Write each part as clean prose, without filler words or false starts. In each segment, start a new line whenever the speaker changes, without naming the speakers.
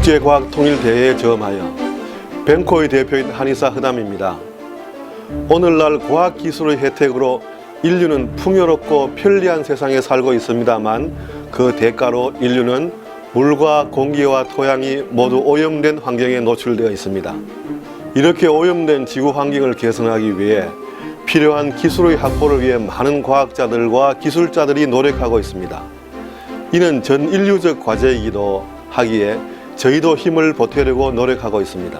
국제과학통일대회에 저음하여 벤코의 대표인 한의사 허담입니다. 오늘날 과학기술의 혜택으로 인류는 풍요롭고 편리한 세상에 살고 있습니다만 그 대가로 인류는 물과 공기와 토양이 모두 오염된 환경에 노출되어 있습니다. 이렇게 오염된 지구 환경을 개선하기 위해 필요한 기술의 확보를 위해 많은 과학자들과 기술자들이 노력하고 있습니다. 이는 전 인류적 과제이기도 하기에 저희도 힘을 보태려고 노력하고 있습니다.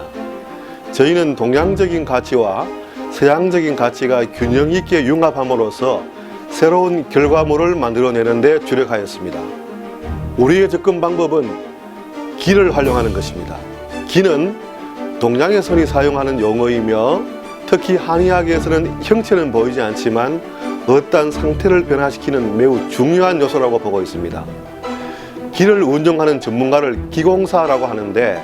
저희는 동양적인 가치와 서양적인 가치가 균형 있게 융합함으로써 새로운 결과물을 만들어내는 데 주력하였습니다. 우리의 접근 방법은 기를 활용하는 것입니다. 기는 동양에서는 사용하는 용어이며 특히 한의학에서는 형체는 보이지 않지만 어떠한 상태를 변화시키는 매우 중요한 요소라고 보고 있습니다. 기를 운영하는 전문가를 기공사라고 하는데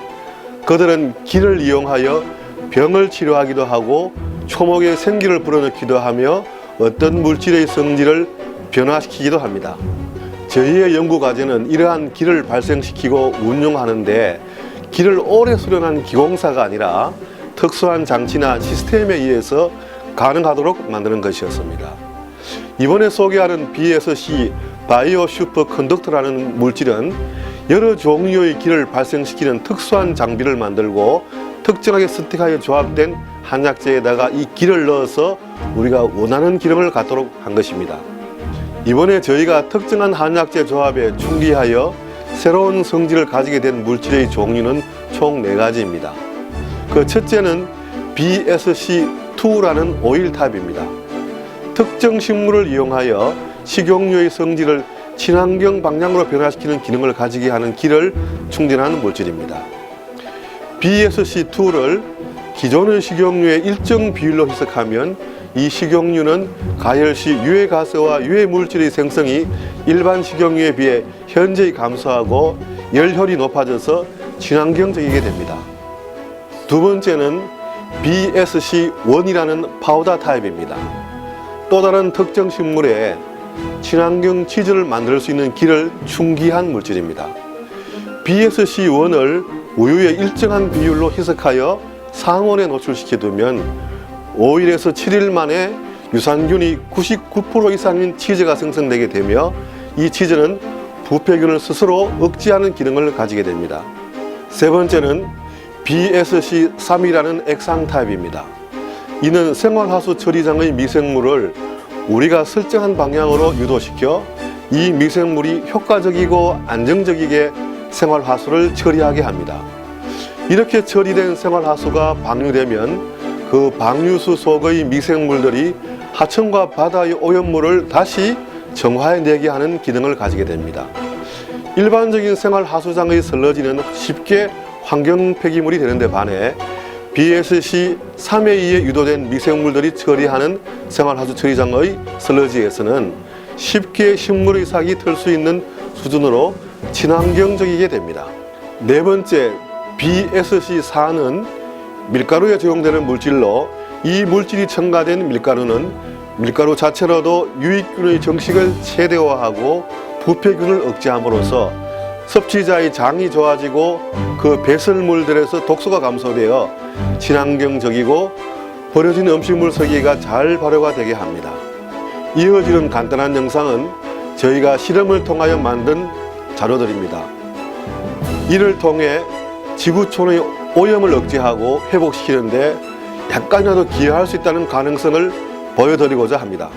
그들은 기를 이용하여 병을 치료하기도 하고 초목의 생기를 불어넣기도 하며 어떤 물질의 성질을 변화시키기도 합니다. 저희의 연구 과제는 이러한 기를 발생시키고 운용하는데 기를 오래 수련한 기공사가 아니라 특수한 장치나 시스템에 의해서 가능하도록 만드는 것이었습니다. 이번에 소개하는 BSC 바이오 슈퍼 컨덕터라는 물질은 여러 종류의 기를 발생시키는 특수한 장비를 만들고 특정하게 선택하여 조합된 한약재에다가 이 기를 넣어서 우리가 원하는 기능을 갖도록 한 것입니다. 이번에 저희가 특정한 한약재 조합에 충기하여 새로운 성질을 가지게 된 물질의 종류는 총 4가지입니다. 그 첫째는 BSC2라는 오일탑입니다. 특정 식물을 이용하여 식용유의 성질을 친환경 방향으로 변화시키는 기능을 가지게 하는 기를 충전하는 물질입니다. BSC2를 기존의 식용유의 일정 비율로 희석하면 이 식용유는 가열시 유해가스와 유해물질의 생성이 일반 식용유에 비해 현저히 감소하고 열효율이 높아져서 친환경적이게 됩니다. 두 번째는 BSC1이라는 파우더 타입입니다. 또 다른 특정 식물에 친환경 치즈를 만들 수 있는 기를 충기한 물질입니다. BSC1을 우유의 일정한 비율로 희석하여 상온에 노출시켜두면 5일에서 7일 만에 유산균이 99% 이상인 치즈가 생성되게 되며 이 치즈는 부패균을 스스로 억제하는 기능을 가지게 됩니다. 세 번째는 BSC3이라는 액상 타입입니다. 이는 생활하수 처리장의 미생물을 우리가 설정한 방향으로 유도시켜 이 미생물이 효과적이고 안정적이게 생활하수를 처리하게 합니다. 이렇게 처리된 생활하수가 방류되면 그 방류수 속의 미생물들이 하천과 바다의 오염물을 다시 정화해내게 하는 기능을 가지게 됩니다. 일반적인 생활하수장의 슬러지는 쉽게 환경 폐기물이 되는데 반해 BSC3에 의해 유도된 미생물들이 처리하는 생활하수 처리장의 슬러지에서는 쉽게 식물의 싹이 털 수 있는 수준으로 친환경적이게 됩니다. 네 번째, BSC4는 밀가루에 적용되는 물질로 이 물질이 첨가된 밀가루는 밀가루 자체로도 유익균의 정식을 최대화하고 부패균을 억제함으로써 섭취자의 장이 좋아지고 그 배설물들에서 독소가 감소되어 친환경적이고 버려진 음식물 쓰기가 잘 발효가 되게 합니다. 이어지는 간단한 영상은 저희가 실험을 통하여 만든 자료들입니다. 이를 통해 지구촌의 오염을 억제하고 회복시키는데 약간이라도 기여할 수 있다는 가능성을 보여드리고자 합니다.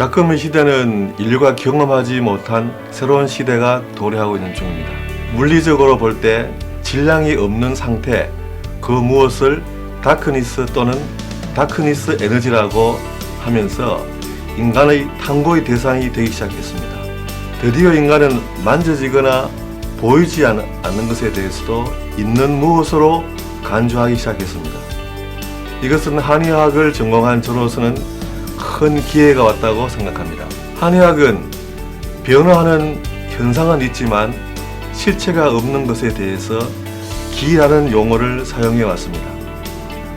작금의 시대는 인류가 경험하지 못한 새로운 시대가 도래하고 있는 중입니다. 물리적으로 볼 때 질량이 없는 상태, 그 무엇을 다크니스 또는 다크니스 에너지라고 하면서 인간의 탐구의 대상이 되기 시작했습니다. 드디어 인간은 만져지거나 보이지 않는 것에 대해서도 있는 무엇으로 간주하기 시작했습니다. 이것은 한의학을 전공한 저로서는 큰 기회가 왔다고 생각합니다. 한의학은 변화하는 현상은 있지만 실체가 없는 것에 대해서 기라는 용어를 사용해 왔습니다.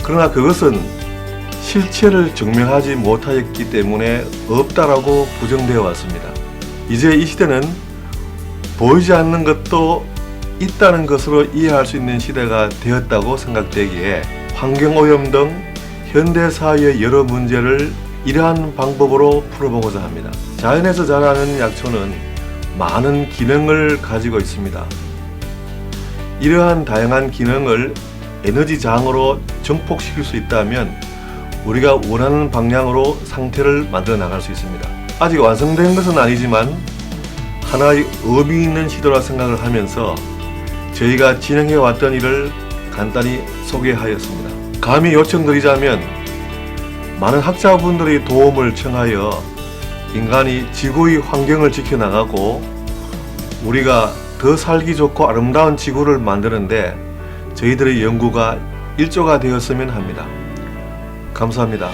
그러나 그것은 실체를 증명하지 못하였기 때문에 없다라고 부정되어 왔습니다. 이제 이 시대는 보이지 않는 것도 있다는 것으로 이해할 수 있는 시대가 되었다고 생각되기에 환경오염 등 현대사회의 여러 문제를 이러한 방법으로 풀어보고자 합니다. 자연에서 자라는 약초는 많은 기능을 가지고 있습니다. 이러한 다양한 기능을 에너지장으로 증폭시킬 수 있다면 우리가 원하는 방향으로 상태를 만들어 나갈 수 있습니다. 아직 완성된 것은 아니지만 하나의 의미 있는 시도라 생각을 하면서 저희가 진행해 왔던 일을 간단히 소개하였습니다. 감히 요청드리자면 많은 학자분들의 도움을 청하여 인간이 지구의 환경을 지켜나가고 우리가 더 살기 좋고 아름다운 지구를 만드는데 저희들의 연구가 일조가 되었으면 합니다. 감사합니다.